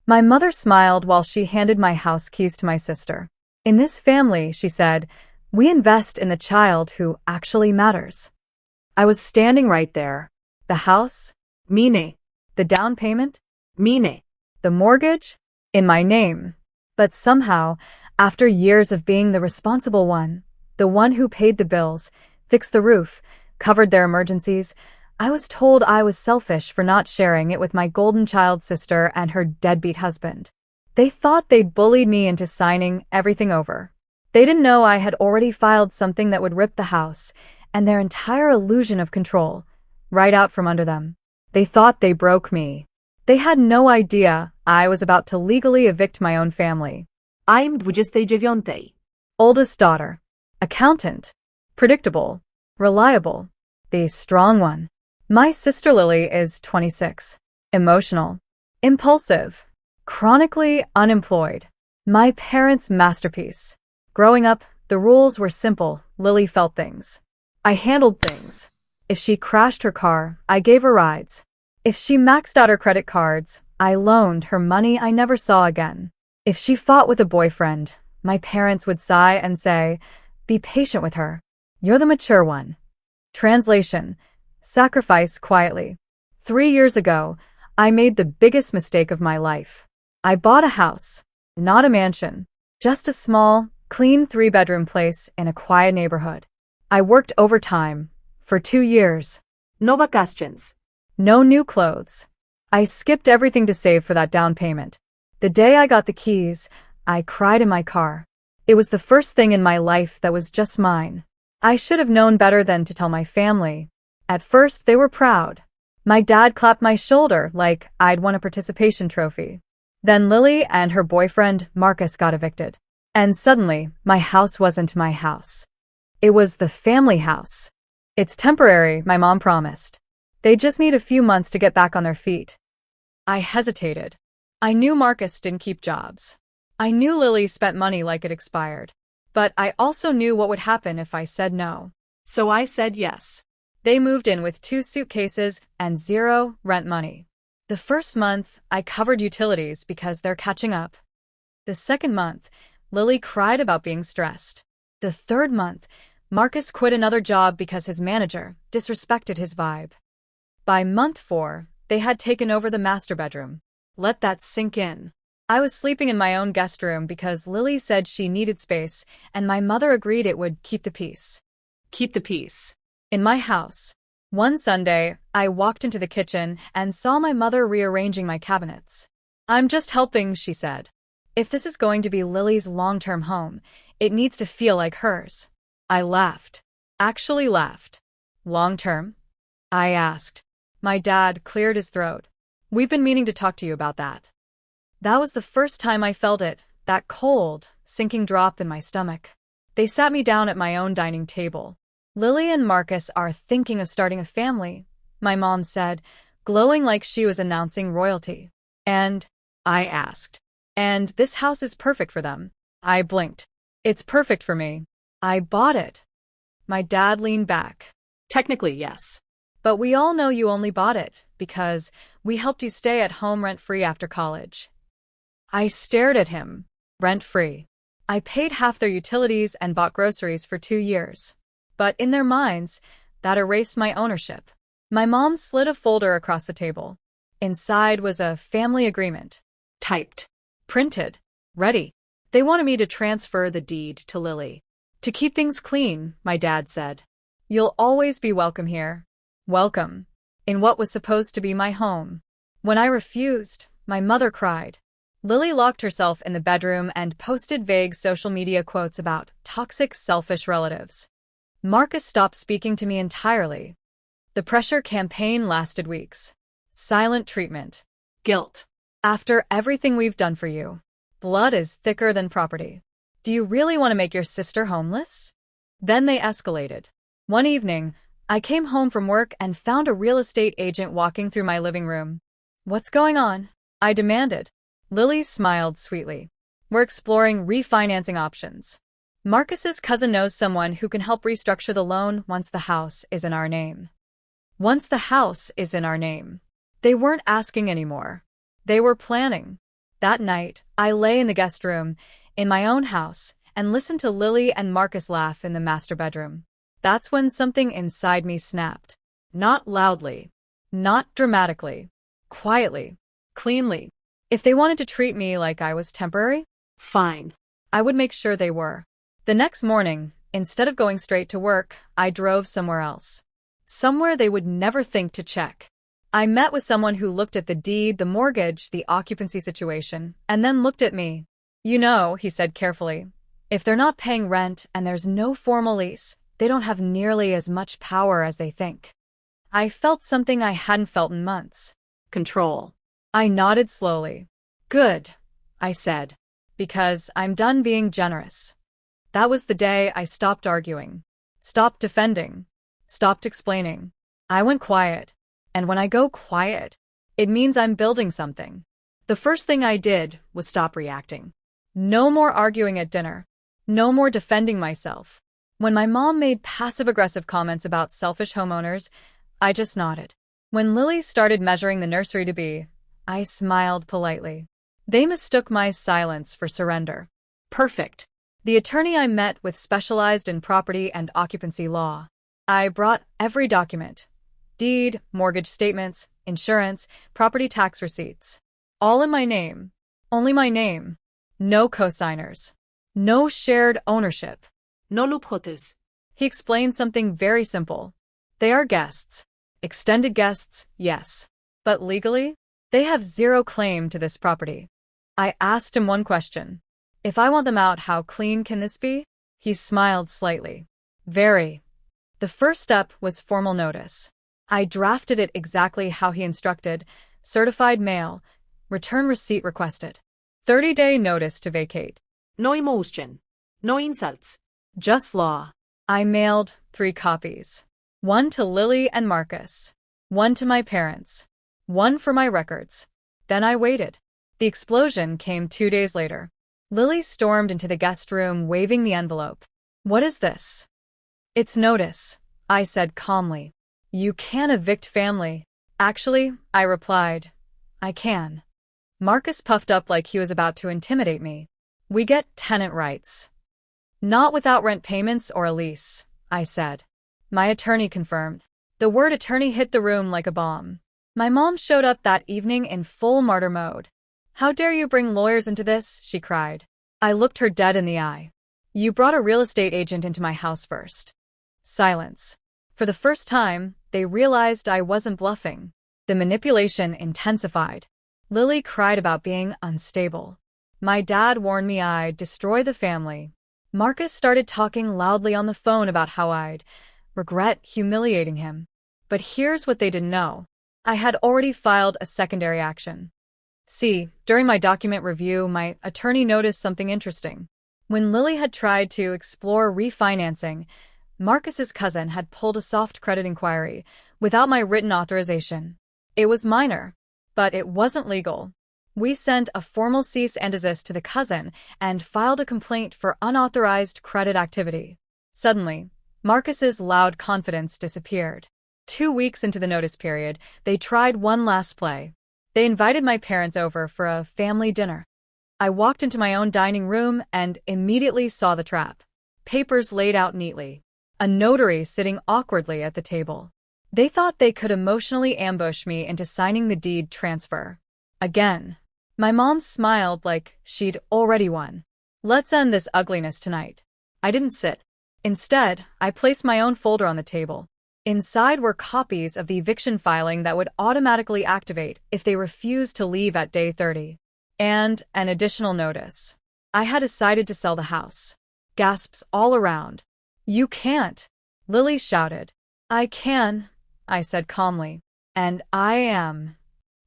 My mother smiled while she handed my house keys to my sister. In this family, she said, we invest in the child who actually matters. I was standing right there. The house? Mine. The down payment? Mine. The mortgage? In my name. But somehow, after years of being the responsible one, the one who paid the bills, fixed the roof, covered their emergencies, I was told I was selfish for not sharing it with my golden child sister and her deadbeat husband. They thought they'd bullied me into signing everything over. They didn't know I had already filed something that would rip the house and their entire illusion of control right out from under them. They thought they broke me. They had no idea I was about to legally evict my own family. I'm 29. Oldest daughter. Accountant. Predictable. Reliable. The strong one. My sister Lily is 26. Emotional. Impulsive. Chronically unemployed. My parents' masterpiece. Growing up, the rules were simple. Lily felt things. I handled things. If she crashed her car, I gave her rides. If she maxed out her credit cards, I loaned her money I never saw again. If she fought with a boyfriend, my parents would sigh and say, be patient with her. You're the mature one. Translation. Sacrifice quietly. 3 years ago, I made the biggest mistake of my life. I bought a house. Not a mansion. Just a small, clean 3-bedroom place in a quiet neighborhood. I worked overtime for 2 years. No vacations. No new clothes. I skipped everything to save for that down payment. The day I got the keys, I cried in my car. It was the first thing in my life that was just mine. I should have known better than to tell my family. At first, they were proud. My dad clapped my shoulder like I'd won a participation trophy. Then Lily and her boyfriend, Marcus, got evicted. And suddenly, my house wasn't my house. It was the family house. It's temporary, my mom promised. They just need a few months to get back on their feet. I hesitated. I knew Marcus didn't keep jobs. I knew Lily spent money like it expired. But I also knew what would happen if I said no. So I said yes. They moved in with 2 suitcases and 0 rent money. The first month, I covered utilities because they're catching up. The second month, Lily cried about being stressed. The third month, Marcus quit another job because his manager disrespected his vibe. By month 4, they had taken over the master bedroom. Let that sink in. I was sleeping in my own guest room because Lily said she needed space, and my mother agreed it would keep the peace. Keep the peace. In my house. One Sunday, I walked into the kitchen and saw my mother rearranging my cabinets. I'm just helping, she said. If this is going to be Lily's long-term home, it needs to feel like hers. I laughed. Actually laughed. Long-term? I asked. My dad cleared his throat. We've been meaning to talk to you about that. That was the first time I felt it, that cold, sinking drop in my stomach. They sat me down at my own dining table. Lily and Marcus are thinking of starting a family, my mom said, glowing like she was announcing royalty. And I asked. And this house is perfect for them. I blinked. It's perfect for me. I bought it. My dad leaned back. Technically, yes. But we all know you only bought it because we helped you stay at home rent-free after college. I stared at him. Rent-free. I paid half their utilities and bought groceries for 2 years. But in their minds, that erased my ownership. My mom slid a folder across the table. Inside was a family agreement. Typed. Printed. Ready. They wanted me to transfer the deed to Lily. To keep things clean, my dad said. You'll always be welcome here. Welcome. In what was supposed to be my home. When I refused, my mother cried. Lily locked herself in the bedroom and posted vague social media quotes about toxic, selfish relatives. Marcus stopped speaking to me entirely. The pressure campaign lasted weeks. Silent treatment. Guilt. After everything we've done for you, blood is thicker than property. Do you really want to make your sister homeless? Then they escalated. One evening, I came home from work and found a real estate agent walking through my living room. What's going on? I demanded. Lily smiled sweetly. We're exploring refinancing options. Marcus's cousin knows someone who can help restructure the loan once the house is in our name. Once the house is in our name. They weren't asking anymore. They were planning. That night, I lay in the guest room, in my own house, and listened to Lily and Marcus laugh in the master bedroom. That's when something inside me snapped. Not loudly. Not dramatically. Quietly. Cleanly. If they wanted to treat me like I was temporary, Fine. I would make sure they were. The next morning, instead of going straight to work, I drove somewhere else. Somewhere they would never think to check. I met with someone who looked at the deed, the mortgage, the occupancy situation, and then looked at me. You know, he said carefully, if they're not paying rent and there's no formal lease, they don't have nearly as much power as they think. I felt something I hadn't felt in months. Control. I nodded slowly. Good, I said, because I'm done being generous. That was the day I stopped arguing, stopped defending, stopped explaining. I went quiet, and when I go quiet, it means I'm building something. The first thing I did was stop reacting. No more arguing at dinner. No more defending myself. When my mom made passive-aggressive comments about selfish homeowners, I just nodded. When Lily started measuring the nursery to be, I smiled politely. They mistook my silence for surrender. Perfect. The attorney I met with specialized in property and occupancy law. I brought every document. Deed, mortgage statements, insurance, property tax receipts. All in my name. Only my name. No co-signers. No shared ownership. No loopholes. He explained something very simple. They are guests. Extended guests, yes. But legally, they have zero claim to this property. I asked him one question. If I want them out, how clean can this be? He smiled slightly. Very. The first step was formal notice. I drafted it exactly how he instructed. Certified mail. Return receipt requested. 30-day notice to vacate. No emotion. No insults. Just law. I mailed 3 copies. 1 to Lily and Marcus. 1 to my parents. 1 for my records. Then I waited. The explosion came 2 days later. Lily stormed into the guest room waving the envelope. What is this? It's notice, I said calmly. You can't evict family. Actually, I replied, I can. Marcus puffed up like he was about to intimidate me. We get tenant rights. Not without rent payments or a lease, I said. My attorney confirmed. The word attorney hit the room like a bomb. My mom showed up that evening in full martyr mode. How dare you bring lawyers into this? She cried. I looked her dead in the eye. You brought a real estate agent into my house first. Silence. For the first time, they realized I wasn't bluffing. The manipulation intensified. Lily cried about being unstable. My dad warned me I'd destroy the family. Marcus started talking loudly on the phone about how I'd regret humiliating him. But here's what they didn't know. I had already filed a secondary action. See, during my document review, my attorney noticed something interesting. When Lily had tried to explore refinancing, Marcus's cousin had pulled a soft credit inquiry without my written authorization. It was minor, but it wasn't legal. We sent a formal cease and desist to the cousin and filed a complaint for unauthorized credit activity. Suddenly, Marcus's loud confidence disappeared. 2 weeks into the notice period, they tried one last play. They invited my parents over for a family dinner. I walked into my own dining room and immediately saw the trap. Papers laid out neatly. A notary sitting awkwardly at the table. They thought they could emotionally ambush me into signing the deed transfer. Again. My mom smiled like she'd already won. Let's end this ugliness tonight. I didn't sit. Instead, I placed my own folder on the table. Inside were copies of the eviction filing that would automatically activate if they refused to leave at day 30. And an additional notice. I had decided to sell the house. Gasps all around. You can't, Lily shouted. I can, I said calmly. And I am.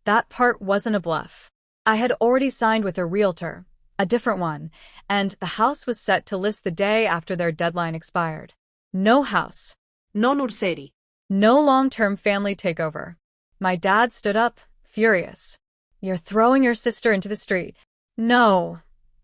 That part wasn't a bluff. I had already signed with a realtor, a different one, and the house was set to list the day after their deadline expired. No house. No nursery. No long-term family takeover. My dad stood up, furious. You're throwing your sister into the street. No,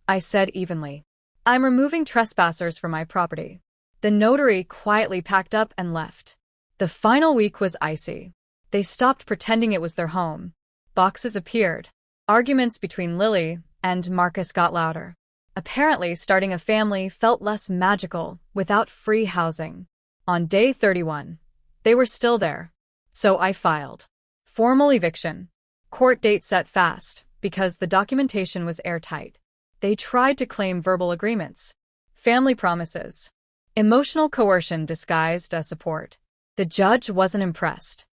I said evenly. I'm removing trespassers from my property. The notary quietly packed up and left. The final week was icy. They stopped pretending it was their home. Boxes appeared. Arguments between Lily and Marcus got louder. Apparently, starting a family felt less magical without free housing. On day 31, they were still there. So I filed. Formal eviction. Court date set fast because the documentation was airtight. They tried to claim verbal agreements, family promises, emotional coercion disguised as support. The judge wasn't impressed.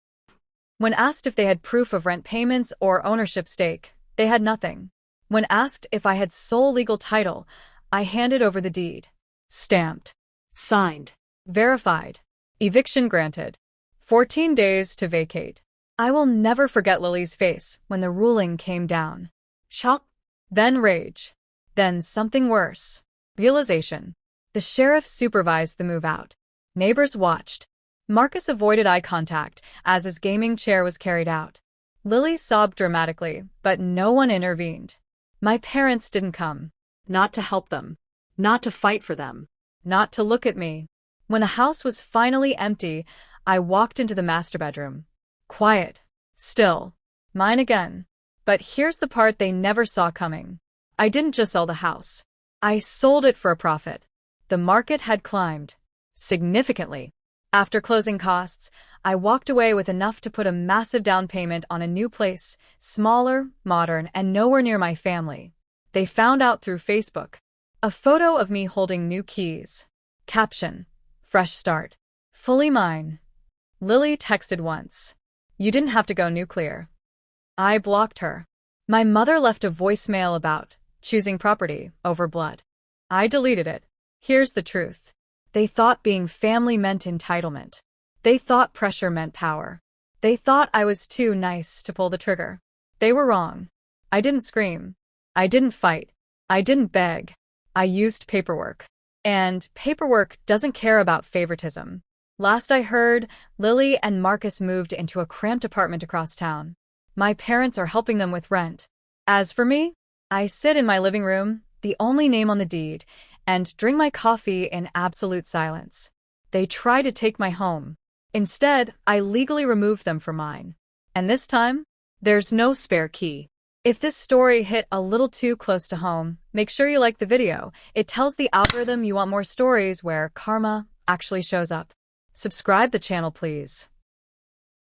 When asked if they had proof of rent payments or ownership stake, they had nothing. When asked if I had sole legal title, I handed over the deed. Stamped. Signed. Verified. Eviction granted. 14 days to vacate. I will never forget Lily's face when the ruling came down. Shock. Then rage. Then something worse. Realization. The sheriff supervised the move out. Neighbors watched. Marcus avoided eye contact as his gaming chair was carried out. Lily sobbed dramatically, but no one intervened. My parents didn't come. Not to help them. Not to fight for them. Not to look at me. When the house was finally empty, I walked into the master bedroom. Quiet. Still. Mine again. But here's the part they never saw coming. I didn't just sell the house. I sold it for a profit. The market had climbed. Significantly. After closing costs, I walked away with enough to put a massive down payment on a new place, smaller, modern, and nowhere near my family. They found out through Facebook. A photo of me holding new keys. Caption. Fresh start. Fully mine. Lily texted once. You didn't have to go nuclear. I blocked her. My mother left a voicemail about choosing property over blood. I deleted it. Here's the truth. They thought being family meant entitlement. They thought pressure meant power. They thought I was too nice to pull the trigger. They were wrong. I didn't scream. I didn't fight. I didn't beg. I used paperwork. And paperwork doesn't care about favoritism. Last I heard, Lily and Marcus moved into a cramped apartment across town. My parents are helping them with rent. As for me, I sit in my living room, the only name on the deed, and drink my coffee in absolute silence. They try to take my home. Instead, I legally removed them from mine. And this time, there's no spare key. If this story hit a little too close to home, make sure you like the video. It tells the algorithm you want more stories where karma actually shows up. Subscribe the channel, please.